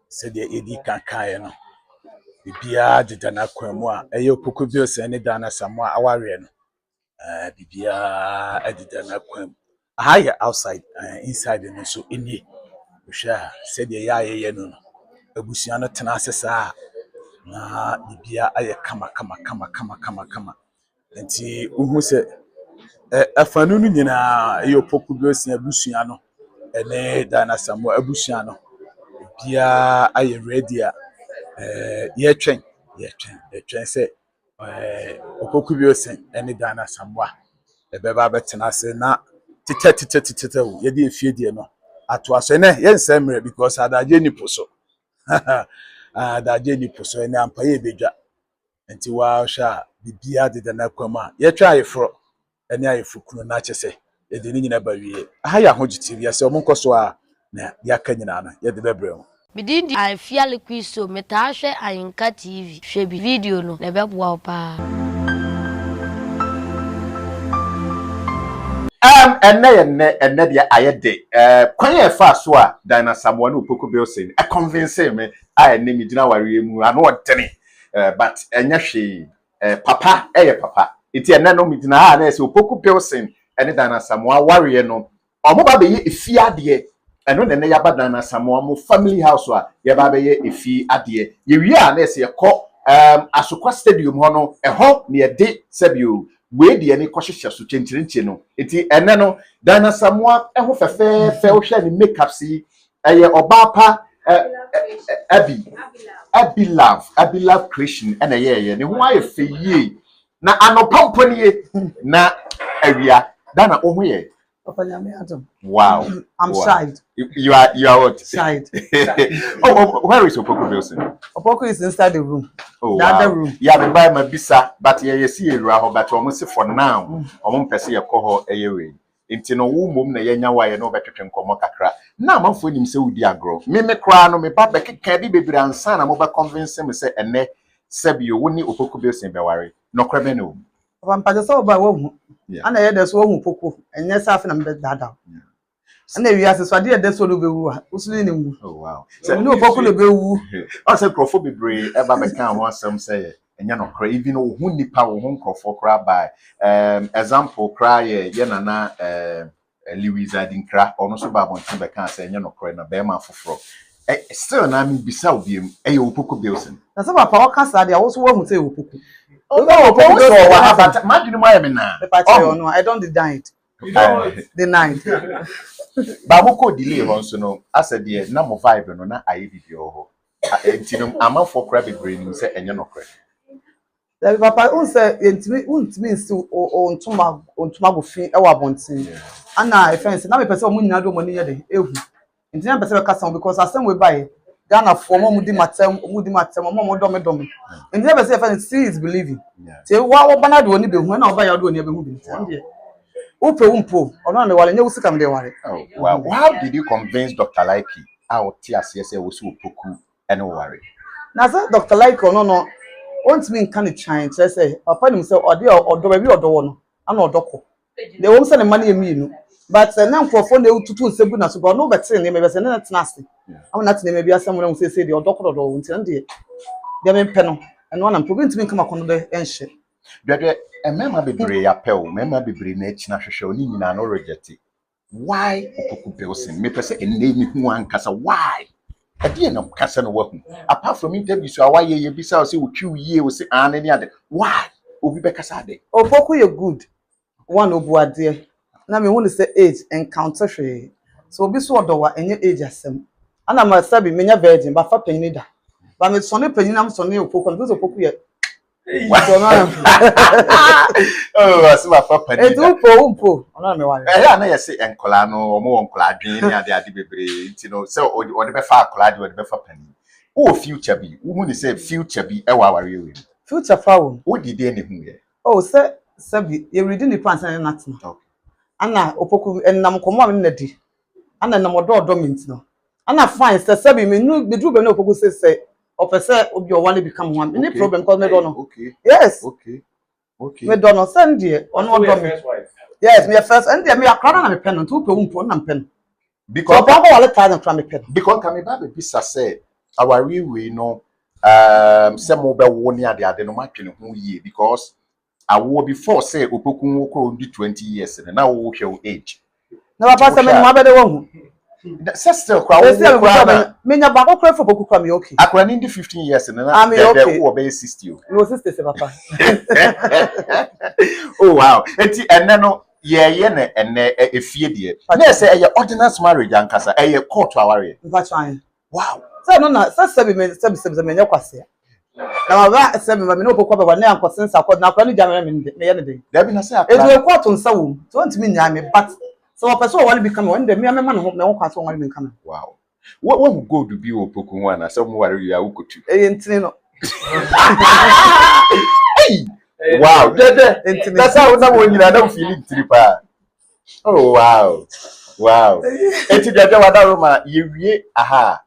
said the Edi Kankayano. The Bia did an aquamua, a yopuku bills and Dana Samoa Awarian. The Bia did an aquam. Higher outside, inside, and so in ye. Said the Yayano. A Busiana Tenasa. The Bia Aya kama. And see who said a fanunina, yopuku bills and Busiano. And Dana Samoa Busiano. Bia aye ready ye train say OPOKU BILSON any Dana Samwa e beba betena se na tete ye di efie die no ato aso ne ye nsemre because adaje ni poso adaje ni poso ene ampa ye bedwa enti wa sha bibia de na kwama ye twa ayefro ene ayefro kunu na chese ye de ni nyina ba wie aha ya hojiti wi ase omonkoso a na ya ka nyina na ye de bebre Bidindi I feel LIKEE so metashe Ahenkan TV shebi video no na beboa pa enne dia ayede kwan ye fa so a Dana Samoa no OPOKU BILSON convince me enne mi gina ware mu ano odene but enya hwe papa papa iti enne no mi gina ha na se OPOKU BILSON enne Dana Samoa ware no omo ba be ye efi ade eno nene yaba Dana Samoa mo family house a yaba be ye efi ade ye wi a na se yekọ asokwa stadium ho no eho ne yede sebio we de ani kohhehye so chenchirenche no eti ene no Dana Samoa eho fefe wo hwe ni makeup si eye obapa abi love creation ene ye ne ho aye feye na anopampo ne na awia Dana oho ye. Wow. I'm side. You are what? Side. Oh, where is OPOKU BILSON? OPOKU is inside the room. Oh, the other room. Yeah, me buy my bisa, but you see you but almost for now. Pese ye koho eyewe. Inti no wo mom na yenya wa ye no betwetwe nkomo kakra. Na manfo nim se wudi agro. Me kra no me ba bekeka bi bebre ansa na mo ba convince me se ene sebio woni OPOKU BILSON be ware. No kra be no. Papa so ba wo ana ye deso wo OPOKU enye safi na mbe dada. Ana wi aseswade ye deso no be wu a usuli ni mu. Oh wow. So no OPOKU no be wu. O se krofo bebre e ba be kan ho asem se enya no kra even no hu nipa wo hu krofo kra by example kra ye nana Lewis Adinkra ono so ba bon tin be kan se enya no kra na be ma foforo. Still na mi bisa obiem e OPOKU BILSON. Na so papa o kasa de wo so wo mu say OPOKU. Oh, no, but imagine my na. I don't deny it. Deny it. But we could delay also no. I said the na mo vibe no na aye bibi ho. Enti no amafo kra bebre ni say enye no kra. The papa un say ntimi nsi ontuma go fi e wa bontin. Ana e fence na me pese o mu nyina do mo ni ye de ehu. Enti na pese be kasa because asem we buy Ghana for mo di matem mo dome. And never say if see is believing. Say wa bana do oni be hu na oba ya do oni be hu bi. Upe umpo ono na wale nye usika mde wale. Oh wow. How did you convince Dr. LIKEE out TSS we so OPOKU and worry? Na say Dr. LIKEE no want me kan chan say papa nim say ode odo ba bi odo wo no ana odoko. The won say ne mane emi no. But na nkrofo na ututu nsebu na so no betre ne me be say na tenase. I'm not in maybe someone who say the doctor or until the Yamen Penno and one I'm proving to me come upon the ancient. A member be brave apel, member be brave nature show ni na no reject it. Why OPOKU BILSON? Me per se and name me one casa. Why? At the end of Cassan working. Apart from interviews, so why ye be so say with you ye will say and any other. Why? Obi Bekasade. OPOKU you good. One obu dear. Now me want to say age encounter she. So be so dowa any age asem. Ana ma sabi menya virgin ba fa panyin da ba me sone panyin am sone OPOKU because OPOKU ye oh asima fa panyin e do umpo ona me wan na ye say enkola no omo enkola adwen ni ade bebre nti no say o de be fa akola de o de be fa panyin o future bi wo ni say future bi e wa ware we future fa wo wo di de ne hu ye oh say sabi ye reading the plans na natina okay ana OPOKU enam komo am na di ana nam odo mint no ana fine say me do be no OPOKU say or say obi o wan become one any problem because me don't know. Okay. Yes. Okay. Me don't know send there on odo me. Yes, me first and there me akra na me pen to pe umpo na pen. Because papa wale time from me pen. Because can me ba be bisa say our we no some mobile one year the no match who ye because I will before say Opoku will do 20 years and now we show age. Na papa se me no abede wo. Sister kwa wo me nya ba kokra for Opoku kwa me okay. Akwa ni 15 years and na there wo be 60. No sister se papa. Oh wow. Enti enne no ye na enne efie de. Na say e ordinance marriage ankasa e court aware. Wow. So no na se me nya kwase. Na ba se me no Opoku ba na ankosensa court na akwa ni jamere me ye ne den. There be na say akwa. E court nsa wo. So ntimi nya me but so person want to become one day me man no kwase want to become. Wow. What go to be Opoku one na some worry you akotu. Ntini no. Wow. That's how that one you don't feel it tripa. Oh wow. Wow. Enti jaja wada Roma yewie aha.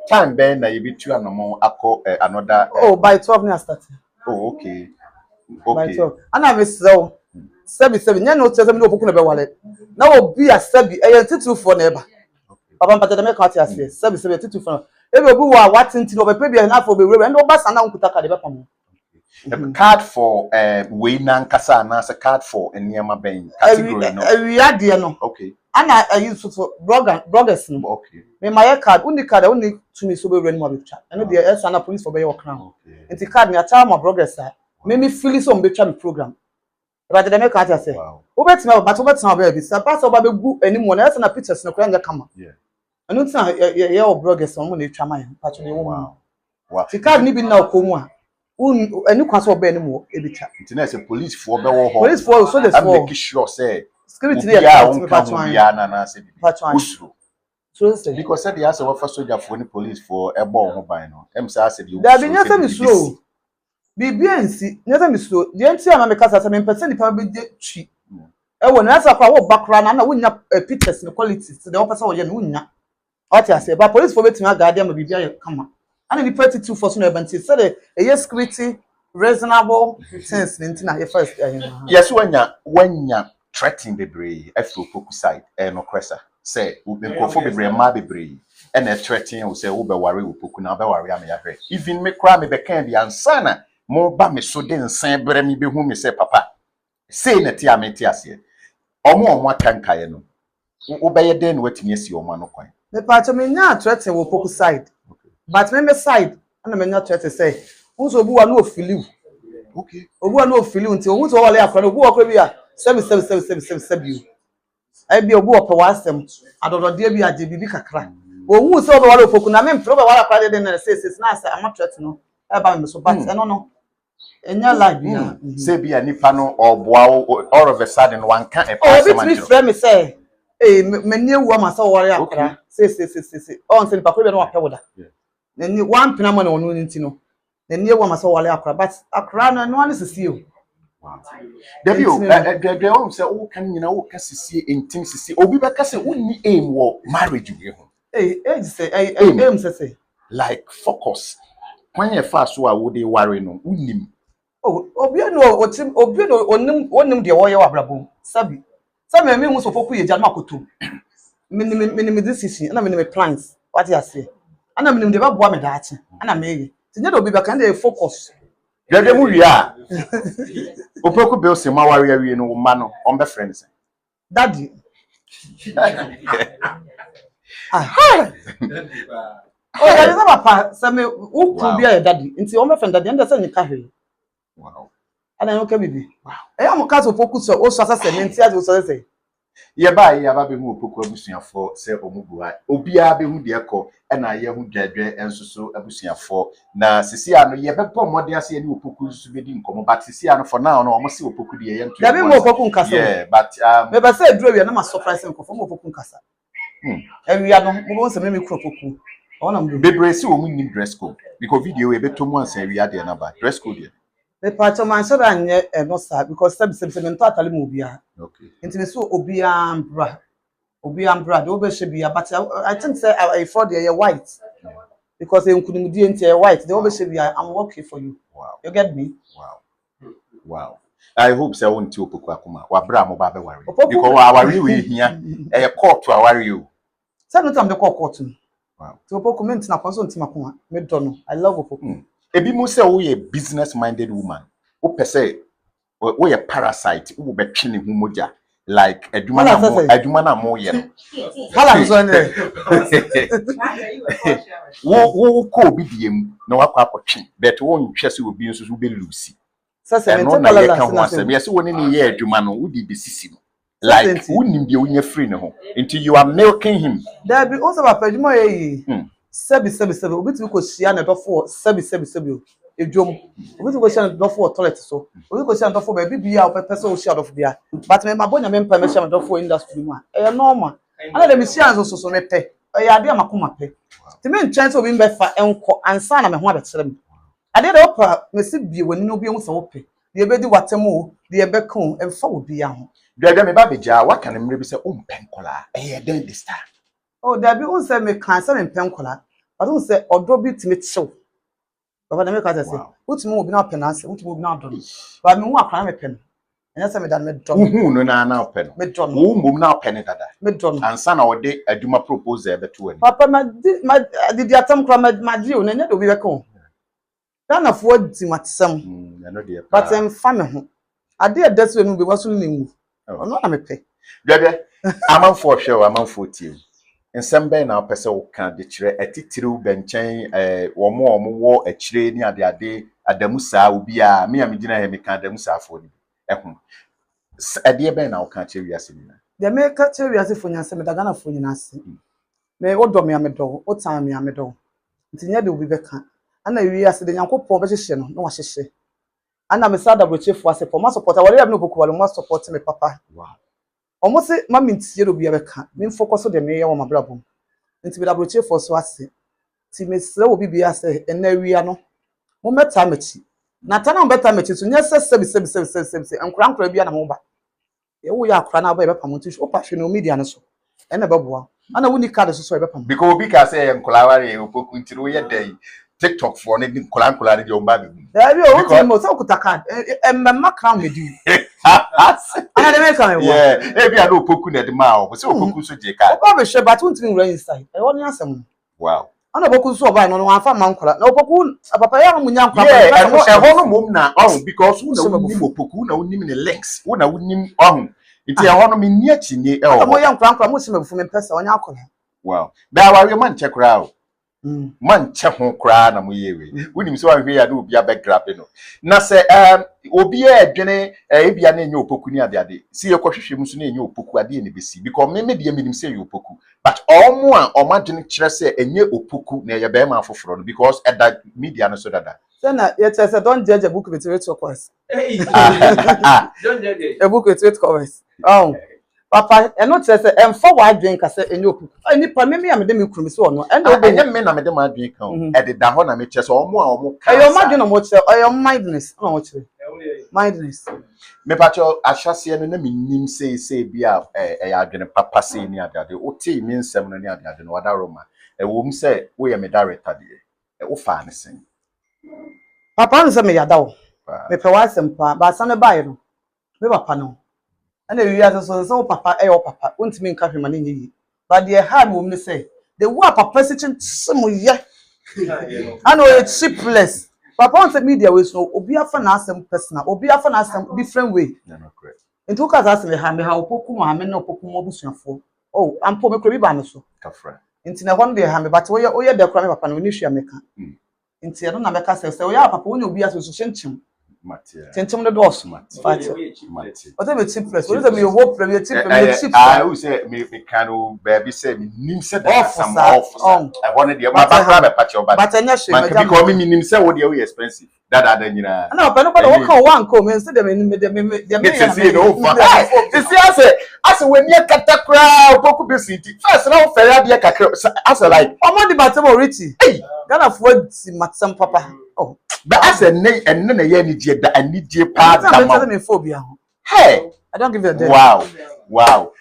Time ben na yebitu anomo akọ another Oh by 12 na start. Oh okay. By 12. Ana me so sebi nya no tse me Opoku na be wale. Na obi a sebi titu for na eba. Papa mpata me ka tia se sebi titu for. Ebe obi wa watinti no be pe bia na for be we no ba sana nkuta ka de be pam. Card for we na nkasa na se card for eniema ben category no. Ade no. Okay. Ana use for bloggers no. Okay. Me my card uni card uni to me so be run mo be twa. Eno de esa na police for be your crown. Enti card ni ata ma bloggers a me feel so be twa me program. But the make ati say. Obetima but obetima be bi sa pass oba be gu animu na esa na pictures no kura nga kama. Yeah. Eno tina ye o bloggers mo na twa man patch ne wo. Wow. Ti card ni bi na okomu a any kwaso oba animu e bi twa. Enti na say police for be wo ho. Police for so this for. I'm making sure say security ya patch one na say usro. So say because said the answer for soldier for the police for e bo ho ban no. Em say said you. There be nyasa mi slow. BBNC nyasa mi slow. The NT am make kasa say me person nipa be de twi. E wo na asa kwa wo background na wo nya pictures no qualities the one person wo ye no nya. What you say but police for betima guard am bibia ye kama. And the 32 for so no ebanti say the security reasonable things na ye first. Yes wanya threatening bebree afro Opoku side no cressa say nkofo bebree ma bebree and a threatening will say wo be worry Opoku na be worry am ya hwe even me kra me be kan bi ansana mo ba me so de nsan brɛ me be hu me say papa say na ti ameti ase omo akankaye no wo be ye den watimi asi omo no kwan me pa to me nya threatening wo Opoku side but me side and me nya threatening say unso obu wa no ofiliu okay obu wa no ofiliu nti ohun to wale akra no obu wa kra bi a sebi I be obu opa wasem adodode bi age bibi kakra ohun se oba wale Opoku na me mpro ba wala kwade den na say na say am threat no e ba me so but no enya live bia say bia nipa no oboa all of a sudden one can e pass man me frame me say me nie wu am say wale akra say on say nipa ko be no apɛ woda na ni one pina mo na onu nti no na nie wu am say wale akra but akra no ani sisi o. Debio, the home say, oh, can you know, Cassie, intim, sissy, or be back as a wooden aim war marriage you. Say, aim, say, like focus. When you fast, so I would worry no, wouldn't. Oh, Obiano, or Tim, Obiano, on them, the oil abrabo, Sabi. Some men was Opoku, Jamakotu. Minimum decision, and I mean, plans, what I say. And I mean, the Babu that, and I may. Never be back and they focus. There we are. Opoku BILSON ma warrior we no man on be friends. Daddy. Oh, there is papa say me who could be a daddy. Nti o me friend daddy and say ni ka hwe. Wow. And I no ka bibi. Wow. E am ka so Opoku so o so asa me nti ade o so say. Ye ba be hu Opoku abusuafo say omugua. Obia be hu de ekọ e na ye hu dwadwe ensoso abusuafo na sisi ano ye be pọ modern ase ni Opoku su be di nkomo but sisi ano for now no omo se Opoku de ye nto. There be mo Opoku nkasa. Yeah, but me be say duro we na ma surprise nko for mo Opoku nkasa. And we are no mo se me kro Opoku. Ona mo bebre si o mu nim dress code because video we be to mo ansa we ade na ba dress code ye. Me pacho man so that nye no sir because se me to atale mo bia. Okay. Nti me so obi ambra they obe she bia but I think say I for the white. Because they couldn't do into white. They always say I'm working for you. Wow. You get me? Wow. I hope so won't you Opoku akuma. Wa bra mo ba be worry. Because our we here e court to worry you. Say no time the court. Wow. So opoku me ntina kwanso ntima ko me do no. I love opoku. Ebi mu say we a business minded woman. Wo pese we a parasite, wo be twe ne hu mogya like adwuma na mo ye no. Hala so ne. Wo ko obi diem na wakọ akọtwe but wo nhwe se obi nso so be lucy. Sase me no na ye ka ho asem ye se woni ne ye adwuma no wo di besisi no. Like wouldn't be unya free no. Until you are milking him. There be also a pejuma ye. Sebi. Obi ti ko shia na do for sebi. Ejom. Obi ti ko shia na do for toilet so. Obi ko shia na do for baby bia o person o shia do for bia. But me mabonya me mpa me shia na do for industry mu a. E normal. Ana dem shia so me pe. E ade amakoma pe. Ti me nchen obi mbe fa enko ansa na me ho abekere me. Ade de opa me si bie wani no bi hu so pe. De be di watemu, de be kan emfa obi ya ho. Dada me ba beja what can me be say penkola den this time. Oh, there be say me kan say me penkola. But who say odo bi timi chew. Baba na me ka say, utimi obi na penance, utimi obi na do. But me hu akran me pen. Enya say me dan me do. Hu no na pen. Me do. Wo mum na pen dada. Me do. Ansa na wo de aduma propose e beto ani. Papa ma di atam kra ma di o na nya do bi be kan. Dan afo di matsam. No dey. But em fa me ho. Ade e daso enu be waso ni ngu. Ono na me pe. Dada amanfo hwe amanfo tie. Nsem ben na opese wo kan de kire atitiriw benchen wo wo akire ni ade adamu saa obi a me gina he me kan adamu saa fo ni ehun ade ben na wo kan kire wiase ni na de me ka kire wiase fo nyanse me daga na fo nyina ase me wo do me amedo wo tan me amedo ntinya de obi be kan ana wiase de Nyankopon be hye no na wa hye ana me sada brochefo ase for ma support wale ya me opoku wale ma support me papa. Wow. Omo se ma mintie do bia be ka me focus de me ye wo mabrabom nti be da brochefo so ase ti me sre obi bia ase ena wia no mo meta machi na ta na beta machi so nya se sebi ankura bia na mo ba ye wo ya akura na ba be pam nti o pa hwe no media no so ena be boa ana woni card so be pam because obi ka say enkola ware opoku ntiri wo ye dai TikTok for ne nkola de omba be. There be o ti mo so kutaka emma crown me di. Ana de make am. Yeah, e bia no opoku na de ma o se opoku so je ka. O ba hwe but won ti nra inside. E won asem. Wow. Ana opoku so ba no no afa man nkola. Na opoku papa ya mo nya nkola. Yeah, e ho no mom na on because una nim opoku na unim ne links. Una unim on. Nti e ho no me ni achi ni e o. Mo ya nkola mo se mebufu me pesa onya akola. Wow. Da wa we man check ra o. Man che ho kra na mo yewe wonim so ahwe ya de obi abegrabe no na se obi e adwene ebia na enye opoku ni ade si ye kohwehwe mu so na enye opoku ade ne besi because me de menim se ye opoku but omo a omadwene kire se enye opoku na ye be ma afoforo no because eda media no so dada na ye say don't judge a book with its covers. Don't judge a book with its covers. Oh papa eno tse se emfa wa adwen ka se enye opoku ani pa me ya me de me kuru mi se ono enye me na me de ma adwen kan e de da ho na me kire se omo a omo ka ayo ma dwen no mo kire ayo mindness no mo kire mindness me pacho ahwase no na me nim sei bia ya adwen papa sei ni ade o ti mi nsem no ni ade no wada roma e wo m se wo ye me director de wo fa ne sen papa no se me yada wo me pe wa sem pa ba sa ne bae no me papa no and we are so papa your papa won't mean cafe money but the hard woman say the war papa sitting some ye I know it's cheapless papa on the media ways no obi afa na asem personal obi afa na asem different way no correct into cause asem me ha opoku mo ha me na opoku mo busuafo oh ampo me krobi ba me so kafra into na one dey ha me but we dey kra me papa no ni hwia me ka into no na me ka say we ya papa woni obi aso so chenchim Matia. Tentum the doors, Matia. What are the cheapless? What are the hope? I will say, me canoe, baby, say, me nim said some officer. I wanted the my background, but I know because me nim say what you expensive. That other, you know. No, but nobody will call one come and say them in the I said, when you cut the crowd, Poku City, first, now, Ferrari, I said, like, I'm not the battle, Richie. Hey, gonna afford some papa. Oh. But as a name and none of any jet that I need your part of phobia. Hey, I don't give you a day. Wow.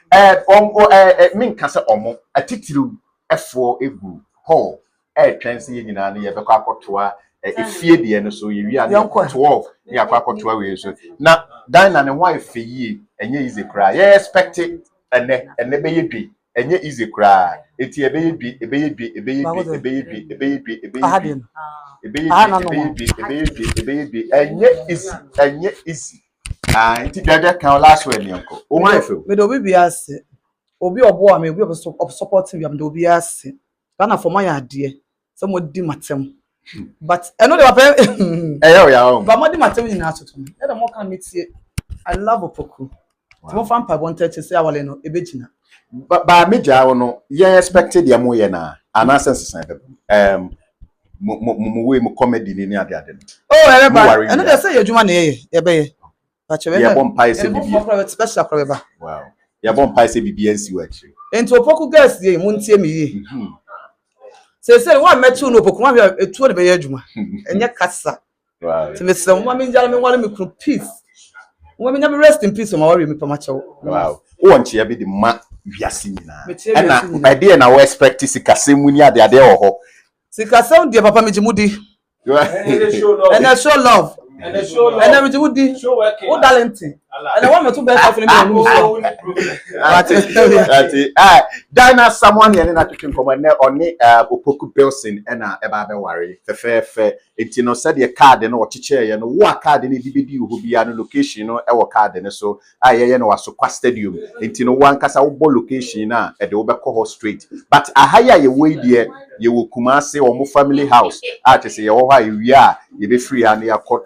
Mean cancer omo, a titiru F4 a group, hall, transy in an ear, Bacacotua, a fear the end, so you are 12, near Bacotua years. Now, dine and a wife for ye, and ye is a cry, expect it, and never ye be. enye easy kra enti ebe enye easy enti dada kan last one yanko o wan fe me do bi ase obi obo am obi supporting you am do bi ase kana for my ade so mo di matem but I know they were paying but mo di matem ni na atoto e da mo kan metie I love OPOKU mo fan pa wanted to say awale no ebegina ba meja no ye expected ya mo ye na anasense san mo comedy ni ade oh ba I know they say adwuma na ye be ye ba che ye bom pai se bibi special ba wow ye bom pai se bibi ansi wa chi enti OPOKU guys ye mo ntie me ye say one metu no OPOKU ma be etuo de be ye adwuma enye kasa wow ti me se mo me njara me wale me kru peace mo me nyame rest in peace o ma worry me pa ma chew wow o nche ya be di ma wiase nyina na idea na we expect sikasem ni ade ho ho sikasem de papa mejimudi and show love and mejimudi o talenting and I want me to be for me Dina someone here na twetwe nkomo na oni OPOKU BILSON na eba be ware fefefe enti no said the card no ochiche ye no wo card ni dibedi ho bia no location no e wo card ne so ye no waso kwa stadium enti no wankasa wo bo location na e de wo be ko straight but ahaya ye wo die ye wo Kumase o mo family house ate se ye wo ha ye a ye be free ha na yakọ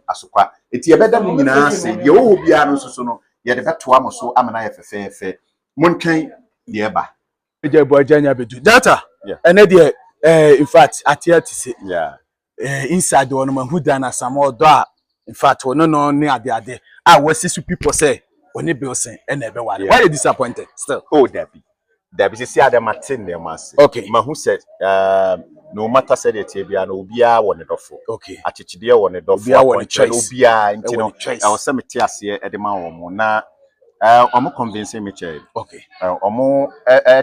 asokwa enti ye beda no nyina ase ye wo bia no so no ye de beto amoso amana ye fefefe montwen de eba eje bo ajanya bedu data ene de in fact atia ti se inside one man who done some odo in fact one no ne ade wasi su people say oni BILSON ene ebe ware why you disappointed still oh Debbie see ade Martin dem ase okay ma who said no matter said it bia no obia won dofo okay achechide won dofo obia won choice obia ntino I was say meti ase e de ma won na omo convince me che okay omo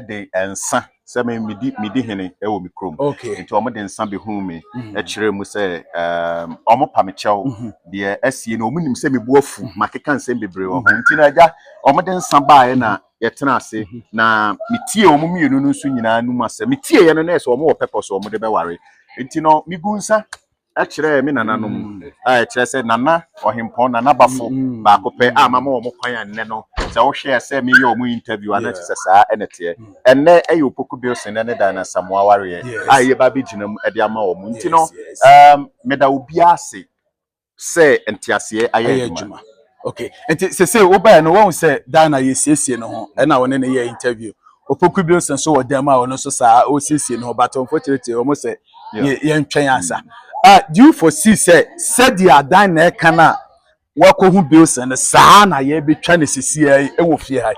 de ensa say me midi hene e wo mi krom nti omo de ensa be hu me e kire mu say omo pa me chew de asie na omo nim say me bu afu makeka nsem bebre wo ho nti na ja omo de ensa baaye na yetena ase na mitie omo mienu no nso nyina nu ase mitie ye no na so omo wo purpose omo de be ware nti no migunsa a kire me nananom a kire say nana ohempon nana bafo ba kope amama omo kwan anne no se wo hwe say me ye omo interview ana kise saa enete enne ayi OPOKU BILSON ne Dina Samoa ware a ye ba be ginam e de ama omo nti no meda obi ase say entiase aye adwuma okay enti se wo ba no won say Dina ye siesie no ho e na won ne ye interview OPOKU BILSON so wodam a won so saa o siesie no but unfortunately almost say ye ntwen asa do you foresee say said the Dina kana wako hu BILSON saa na ye betwa ne sisi e wo fie ha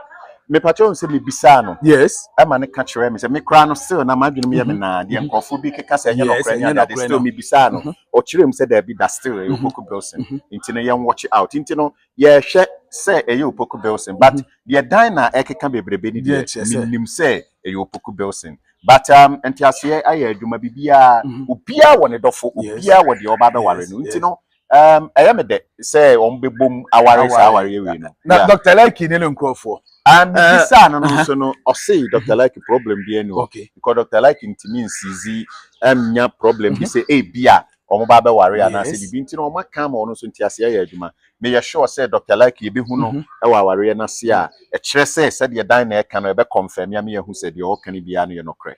me patron say me bisa no yes ama ne ka kire me say me kra no still na madwene me na de nkofo bi keka say enye no kra nya de still me bisa no o kire me say there be that still OPOKU BILSON nti no ye watch out nti no ye hwe say OPOKU BILSON but the Dina ekeka bebrebe ni de minim say OPOKU BILSON but entiase aye adwuma bibia obia woni dofo obia wo de oba be ware no nti no me de say on be bom aware sa aware we no na Dr. Likee ne nkrofo and this no so no o say Dr. Likee problem bi enu okay because Dr. Likee ntimi nsizi nya problem bi say e bia omo ba be ware ana say bibi nti no o maka ma ono so ntiase aye adwuma me ye sure say Dr. Likee be hu no e wa ware na se a e kire say de Dina e ka no e be confirm ya me hu say de o kan bia no ye no kre